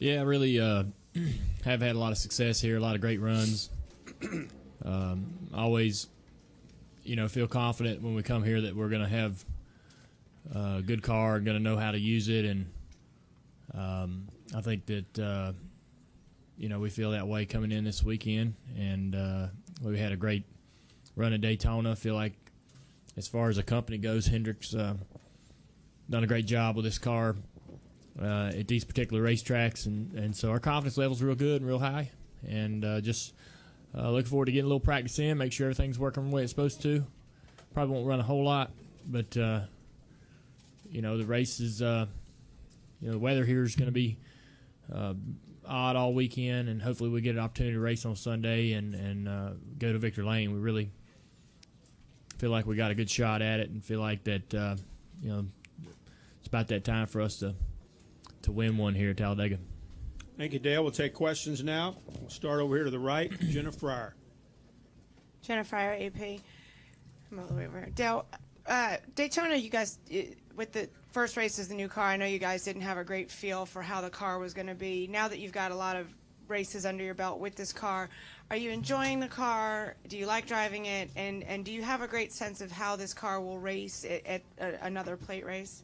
Yeah, really have had a lot of success here, a lot of great runs. Always, feel confident when we come here that we're going to have a good car, going to know how to use it, and I think that we feel that way coming in this weekend, and we had a great run at Daytona. I feel like as far as the company goes, Hendrick's done a great job with this car at these particular racetracks, and so our confidence level's real good and real high, and just looking forward to getting a little practice in, make sure everything's working the way it's supposed to. Probably won't run a whole lot, but the race is the weather here is going to be odd all weekend, and hopefully we get an opportunity to race on Sunday and go to Victory Lane. We really feel like we got a good shot at it, and feel like that it's about that time for us to win one here at Talladega. Thank you, Dale. We'll take questions now. We'll start over here to the right. Jenna Fryer. Jenna Fryer, AP. I'm all the way over here. Dale, Daytona, you guys, with the first race as the new car, I know you guys didn't have a great feel for how the car was going to be. Now that you've got a lot of races under your belt with this car, are you enjoying the car? Do you like driving it? And do you have a great sense of how this car will race at another plate race?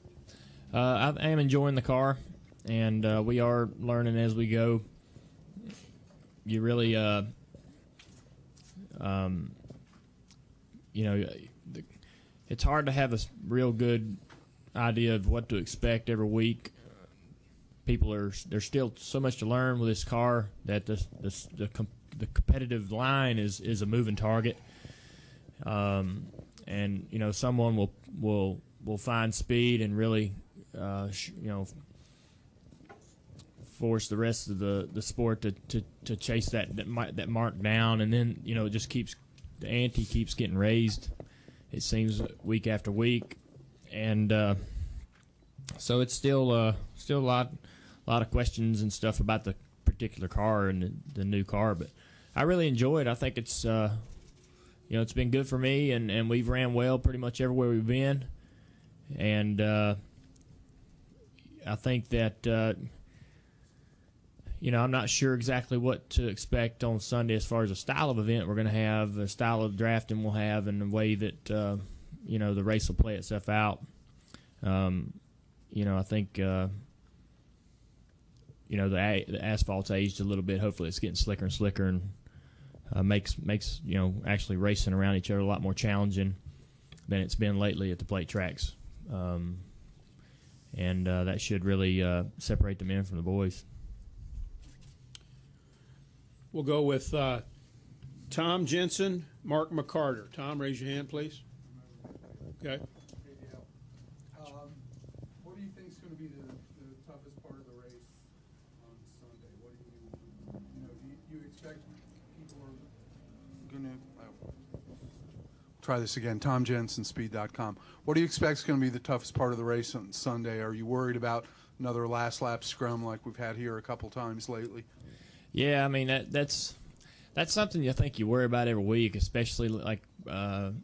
I am enjoying the car, and we are learning as we go. You really, it's hard to have a real good idea of what to expect every week. There's still so much to learn with this car that the competitive line is a moving target, and someone will find speed and really force the rest of the sport to chase that mark down, and then it just keeps the ante keeps getting raised. It seems week after week, and so it's still a lot of questions and stuff about the particular car and the new car. But I really enjoy it. I think it's it's been good for me, and we've ran well pretty much everywhere we've been, and I think that I'm not sure exactly what to expect on Sunday as far as a style of event we're going to have, a style of drafting we'll have, and the way that the race will play itself out. I think the asphalt's aged a little bit. Hopefully it's getting slicker and slicker, and makes actually racing around each other a lot more challenging than it's been lately at the plate tracks. And that should really separate the men from the boys. We'll go with Tom Jensen, Mark McCarter. Tom, raise your hand, please. Okay. What do you think is going to be the toughest part of the race on Sunday? What do you expect people are going to try this again? Tom Jensen, Speed.com. What do you expect is going to be the toughest part of the race on Sunday? Are you worried about another last lap scrum like we've had here a couple times lately? Yeah, I mean that's something I think you worry about every week, especially like at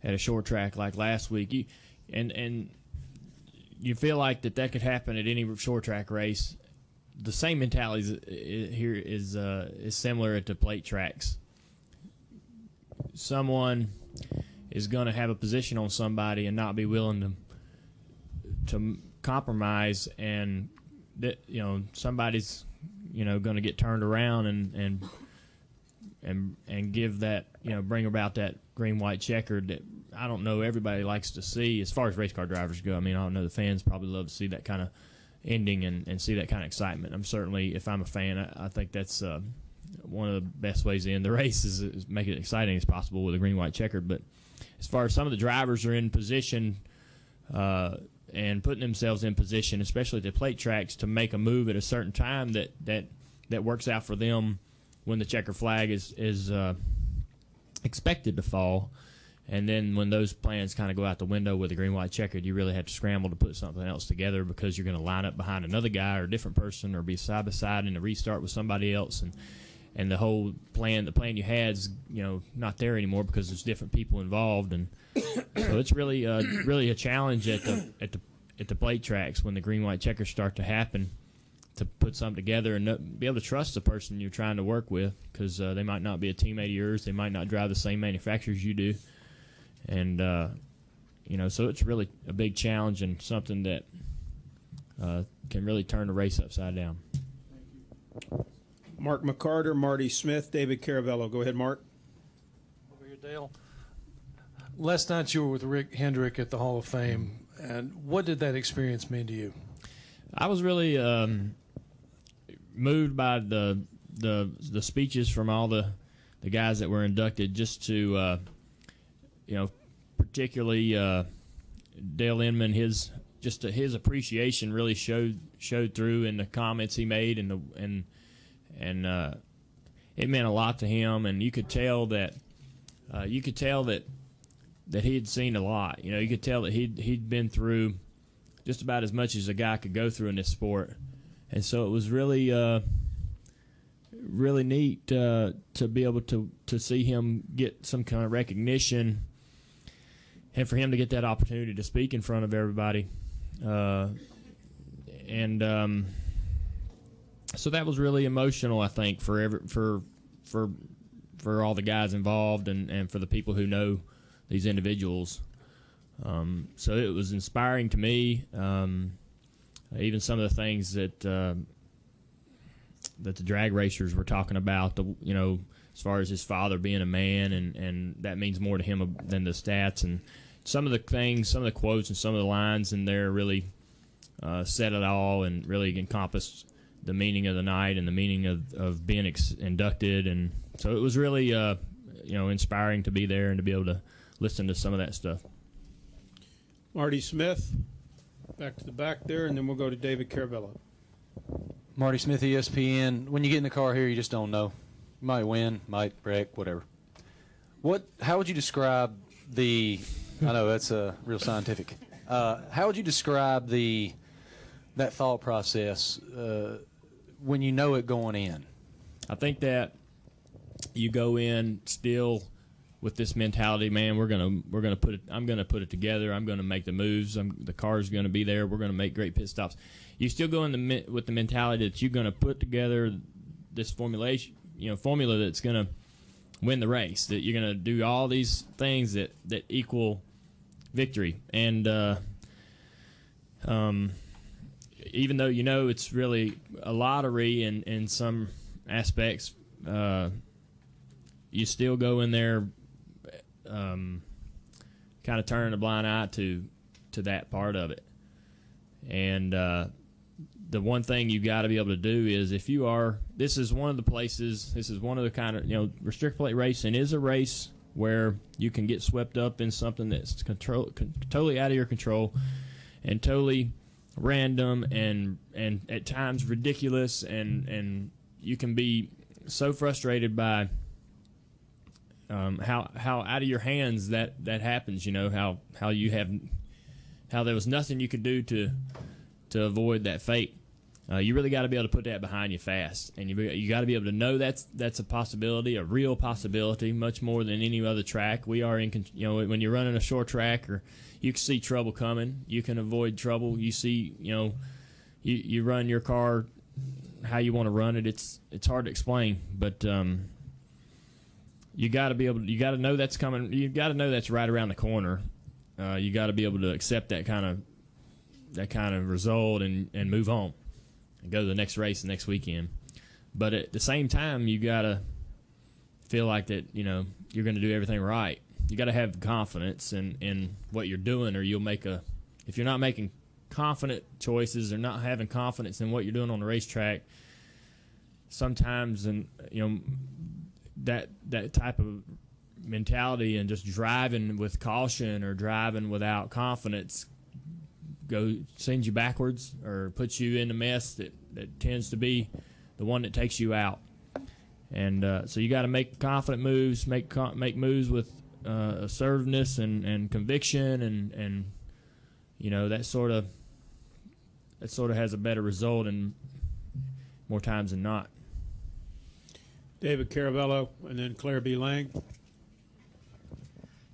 a short track like last week. And you feel like that could happen at any short track race. The same mentality here is similar at the plate tracks. Someone is going to have a position on somebody and not be willing to compromise, and that somebody's going to get turned around and give that bring about that green white checkered that I don't know everybody likes to see as far as race car drivers go. I mean, I don't know, the fans probably love to see that kind of ending and see that kind of excitement. I'm certainly, if I'm a fan, I think that's one of the best ways to end the race is make it exciting as possible with a green white checkered. But as far as some of the drivers are in position and putting themselves in position, especially at the plate tracks, to make a move at a certain time that works out for them when the checker flag is expected to fall. And then when those plans kind of go out the window with the green white checkered, you really have to scramble to put something else together, because you're going to line up behind another guy or a different person, or be side by side in a restart with somebody else, and the whole plan, the plan you had is not there anymore because there's different people involved, and so it's really a challenge at the plate tracks when the green white checkers start to happen, to put something together and be able to trust the person you're trying to work with, because they might not be a teammate of yours. They might not drive the same manufacturers you do. And, so it's really a big challenge and something that can really turn the race upside down. Mark McCarter, Marty Smith, David Caravello. Go ahead, Mark. Over here, Dale. Last night you were with Rick Hendrick at the Hall of Fame, and what did that experience mean to you? I was really moved by the speeches from all the guys that were inducted, just to particularly Dale Inman, his appreciation really showed through in the comments he made, and it meant a lot to him, and you could tell that he had seen a lot. You could tell that he'd been through just about as much as a guy could go through in this sport. And so it was really really neat to be able to see him get some kind of recognition, and for him to get that opportunity to speak in front of everybody. So that was really emotional, I think, for all the guys involved, and for the people who know these individuals. So it was inspiring to me. Even some of the things that the drag racers were talking about, as far as his father being a man, and that means more to him than the stats. And some of the things, some of the quotes and some of the lines in there really said it all, and really encompassed the meaning of the night and the meaning of being inducted. And so it was really inspiring to be there and to be able to listen to some of that stuff. Marty Smith, back to the back there, and then we'll go to David Caravello. Marty Smith, ESPN. When you get in the car here, you just don't know. You might win, might wreck, whatever. How would you describe I know that's real scientific. How would you describe that thought process when you know it going in? I think that you go in still with this mentality, man. I'm gonna put it together. I'm gonna make the moves. The car's gonna be there. We're gonna make great pit stops. You still go in with the mentality that you're gonna put together this formula that's gonna win the race. That you're gonna do all these things that equal victory. And even though it's really a lottery in some aspects, you still go in there kind of turning a blind eye to that part of it. And the one thing you got to be able to do is, this is one of the kind of, restrict plate racing is a race where you can get swept up in something that's totally out of your control and totally random and at times ridiculous, and you can be so frustrated by how out of your hands that happens. How there was nothing you could do to avoid that fate. You really got to be able to put that behind you fast, and you got to be able to know that's a possibility, a real possibility, much more than any other track. We are when you're running a short track, or you can see trouble coming, you can avoid trouble. You see, you run your car how you want to run it. It's hard to explain, but you got to know that's coming. You got to know that's right around the corner. You got to be able to accept that kind of result and move on and go to the next race the next weekend. But at the same time, you got to feel like that, you're going to do everything right. You got to have confidence in what you're doing, or you'll if you're not making confident choices or not having confidence in what you're doing on the racetrack, sometimes, that type of mentality and just driving with caution or driving without confidence sends you backwards or puts you in a mess that tends to be the one that takes you out. And so you got to make confident moves, make moves with assertiveness and conviction, and that sort of has a better result in more times than not. David Caravello, and then Claire B. Lang.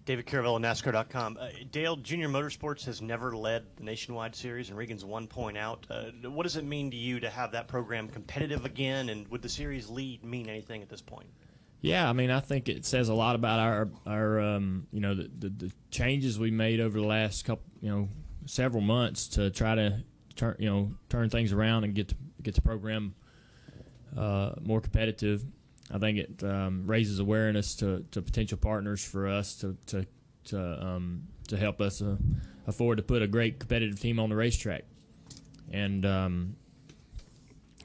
David Caravello, NASCAR.com. Dale, Junior Motorsports has never led the Nationwide Series, and Regan's 1 point out. What does it mean to you to have that program competitive again, and would the series lead mean anything at this point? Yeah, I mean, I think it says a lot about our you know, the changes we made over the last several months to try to turn things around and get the program more competitive. I think it raises awareness to potential partners for us to help us afford to put a great competitive team on the racetrack. And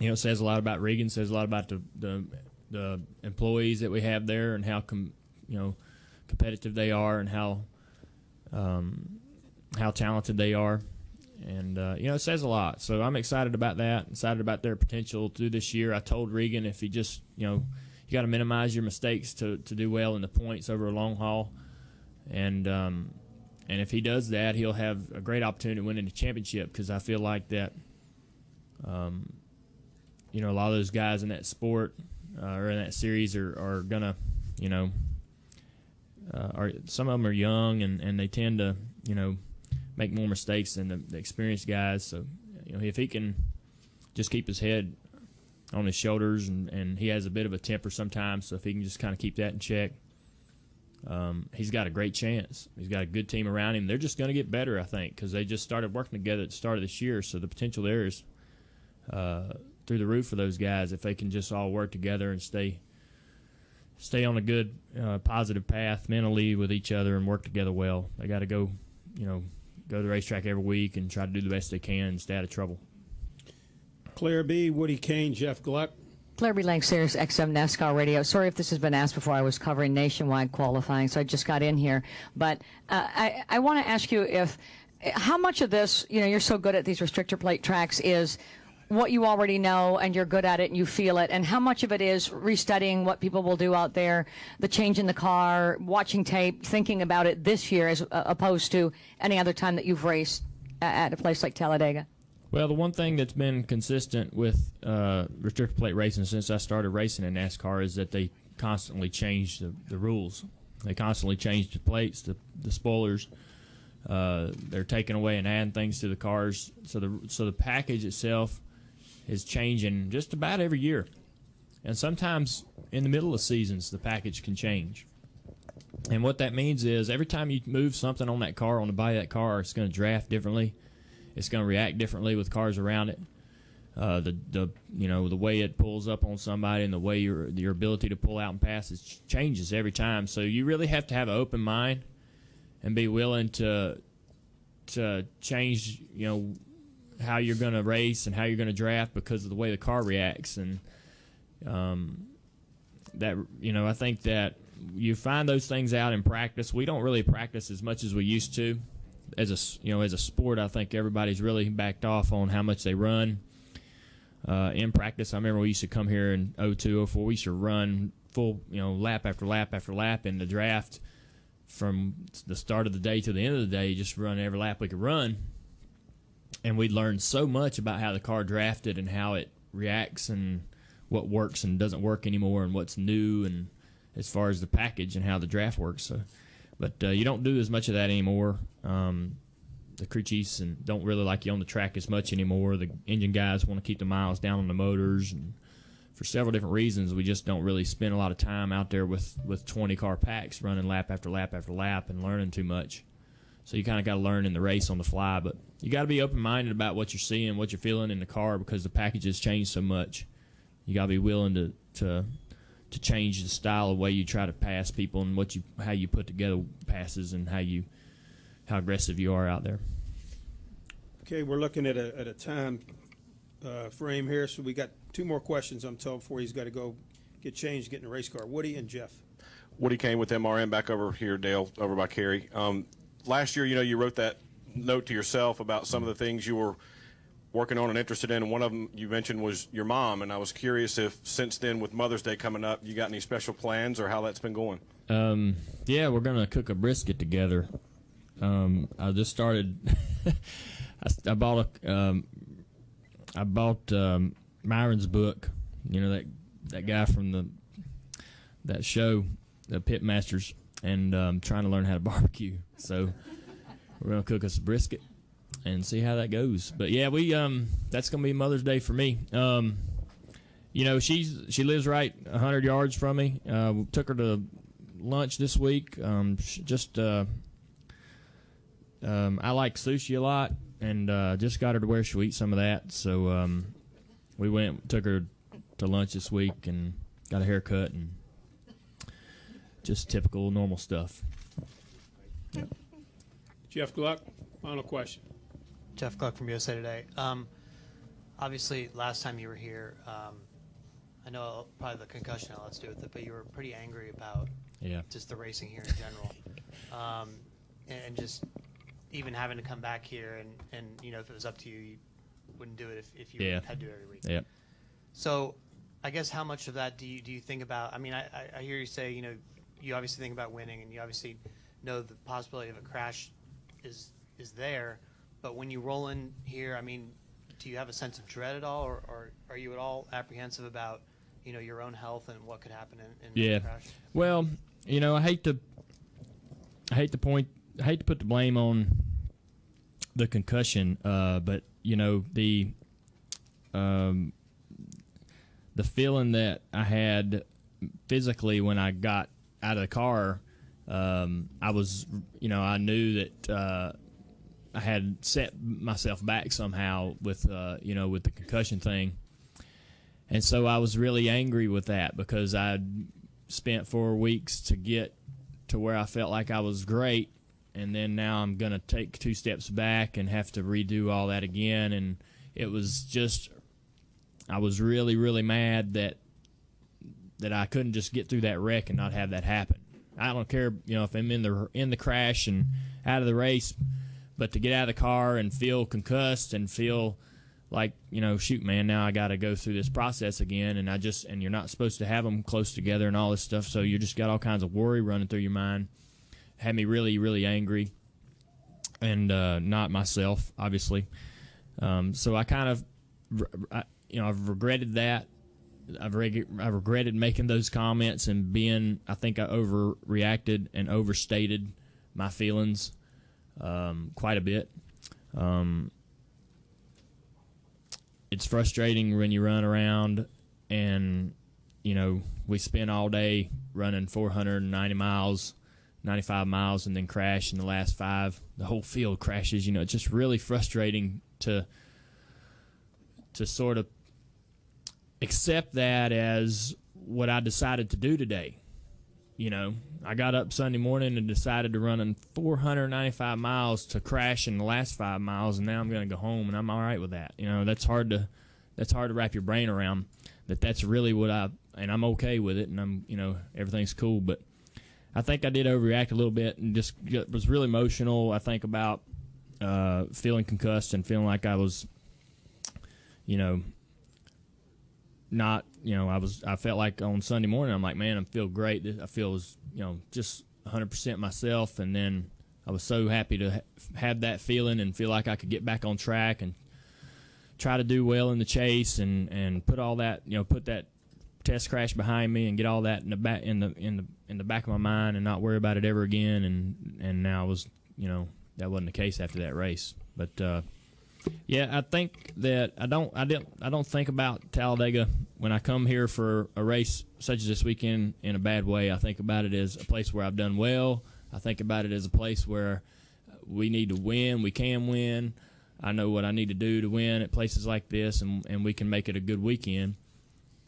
it says a lot about Regan, says a lot about the employees that we have there and how competitive they are and how talented they are. And, it says a lot. So I'm excited about that, excited about their potential through this year. I told Regan if he just, you got to minimize your mistakes to do well in the points over a long haul. And if he does that, he'll have a great opportunity to win in the championship, because I feel like that, a lot of those guys in that sport or in that series are going to, some of them are young and they tend to, make more mistakes than the experienced guys. So, if he can just keep his head on his shoulders, and he has a bit of a temper sometimes, so if he can just kind of keep that in check, he's got a great chance. He's got a good team around him. They're just going to get better, I think, because they just started working together at the start of this year, so the potential there is through the roof for those guys if they can just all work together and stay on a good, positive path mentally with each other and work together well. They got to go to the racetrack every week and try to do the best they can and stay out of trouble. Claire B., Woody Kane, Jeff Gluck. Claire B. Lang, Sirius XM NASCAR Radio. Sorry if this has been asked before. I was covering nationwide qualifying, so I just got in here. But I want to ask you how much of this, you're so good at these restrictor plate tracks, is what you already know and you're good at it and you feel it, and how much of it is restudying what people will do out there, the change in the car, watching tape, thinking about it this year as opposed to any other time that you've raced at a place like Talladega? Well, the one thing that's been consistent with restrictor plate racing since I started racing in NASCAR is that they constantly change the rules. They constantly change the plates, the spoilers. They're taking away and adding things to the cars. So the package itself is changing just about every year. And sometimes in the middle of seasons, the package can change. And what that means is every time you move something on that car, on the body of that car, it's going to draft differently. It's going to react differently with cars around it. The way it pulls up on somebody and the way your ability to pull out and pass changes every time. So you really have to have an open mind and be willing to change, how you're going to race and how you're going to draft because of the way the car reacts. And I think that you find those things out in practice. We don't really practice as much as we used to. As a sport, I think everybody's really backed off on how much they run in practice. I remember we used to come here in 02, 04. We used to run full, lap after lap after lap in the draft from the start of the day to the end of the day, just run every lap we could run. And we learned so much about how the car drafted and how it reacts and what works and doesn't work anymore and what's new and as far as the package and how the draft works. So, but you don't do as much of that anymore. The crew chiefs don't really like you on the track as much anymore. The engine guys want to keep the miles down on the motors, and for several different reasons, we just don't really spend a lot of time out there with 20-car packs running lap after lap after lap and learning too much. So you kind of got to learn in the race on the fly, but you got to be open-minded about what you're seeing, what you're feeling in the car, because the packages change so much. You got to be willing to change the style of way you try to pass people and how you put together passes and how aggressive you are out there. Okay, we're looking at a time frame here, so we got two more questions, I'm told, before he's got to go get changed, get in a race car. Woody and Jeff. Woody Kane with MRN, back over here, Dale, over by Kerry. Last year, you wrote that note to yourself about some of the things you were working on and interested in, and one of them you mentioned was your mom, and I was curious if since then, with Mother's Day coming up, you got any special plans or how that's been going? Yeah, we're going to cook a brisket together. I just started I bought Myron's book, that guy from that show, the Pit Masters. and trying to learn how to barbecue. So we're gonna cook us a brisket and see how that goes. But yeah, we that's gonna be Mother's Day for me. You know, she lives right 100 yards from me. We took her to lunch this week. I like sushi a lot, and just got her to where she'll eat some of that. So we took her to lunch this week and got a haircut and just typical normal stuff. Yep. Jeff Gluck, final question. Jeff Gluck from USA Today. Obviously, last time you were here, I know probably the concussion had a lot to do with it, but you were pretty angry about just the racing here in general. And just even having to come back here and you know, if it was up to you, you wouldn't do it if you had to do it every week. Yep. So I guess how much of that do you think about? I mean, I hear you say, you know, you obviously think about winning, and you obviously know the possibility of a crash is there, but when you roll in here, I mean, do you have a sense of dread at all, or are you at all apprehensive about, you know, your own health and what could happen in a crash? Well, you know, I hate to put the blame on the concussion, but you know, the feeling that I had physically when I got out of the car, I was, you know, I knew that I had set myself back somehow with, you know, with the concussion thing. And so I was really angry with that because I'd spent 4 weeks to get to where I felt like I was great, and then now I'm going to take 2 steps back and have to redo all that again. And it was just, I was really, really mad that I couldn't just get through that wreck and not have that happen. I don't care, you know, if I'm in the crash and out of the race, but to get out of the car and feel concussed and feel like, you know, shoot, man, now I got to go through this process again, and you're not supposed to have them close together and all this stuff, so you just got all kinds of worry running through your mind. Had me really, really angry, and not myself, obviously. So I kind of, I've regretted that. I've regretted making those comments and being, I think I overreacted and overstated my feelings quite a bit. It's frustrating when you run around and, you know, we spend all day running 490 miles, 95 miles, and then crash in the last 5. The whole field crashes. You know, it's just really frustrating to sort of accept that as what I decided to do today. You know, I got up Sunday morning and decided to run 495 miles to crash in the last 5 miles, and now I'm going to go home, and I'm all right with that. You know, that's hard to wrap your brain around. That's really what and I'm okay with it, and I'm, you know, everything's cool. But I think I did overreact a little bit and just was really emotional. I think about feeling concussed and feeling like I was, you know, not, you know, I felt like on Sunday morning, I'm like, man, I feel great. I feel, you know, just 100% myself. And then I was so happy to have that feeling and feel like I could get back on track and try to do well in the chase and put all that, you know, put that test crash behind me and get all that in the back of my mind and not worry about it ever again. And now was, you know, that wasn't the case after that race. But yeah, I think that I don't think about Talladega when I come here for a race such as this weekend in a bad way. I think about it as a place where I've done well. I think about it as a place where we need to win. We can win. I know what I need to do to win at places like this, and we can make it a good weekend.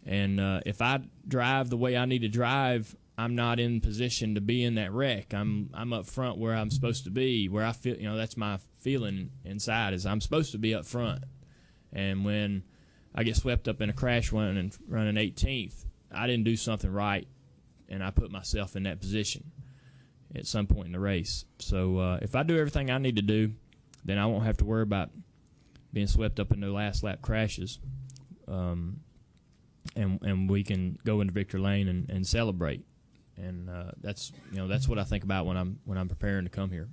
And if I drive the way I need to drive, I'm not in position to be in that wreck. I'm up front where I'm supposed to be, where I feel, you know, that's my feeling inside is I'm supposed to be up front. And when I get swept up in a crash running 18th, I didn't do something right, and I put myself in that position at some point in the race. So if I do everything I need to do, then I won't have to worry about being swept up in the last lap crashes. And we can go into victory lane and celebrate. And that's what I think about when I'm preparing to come here.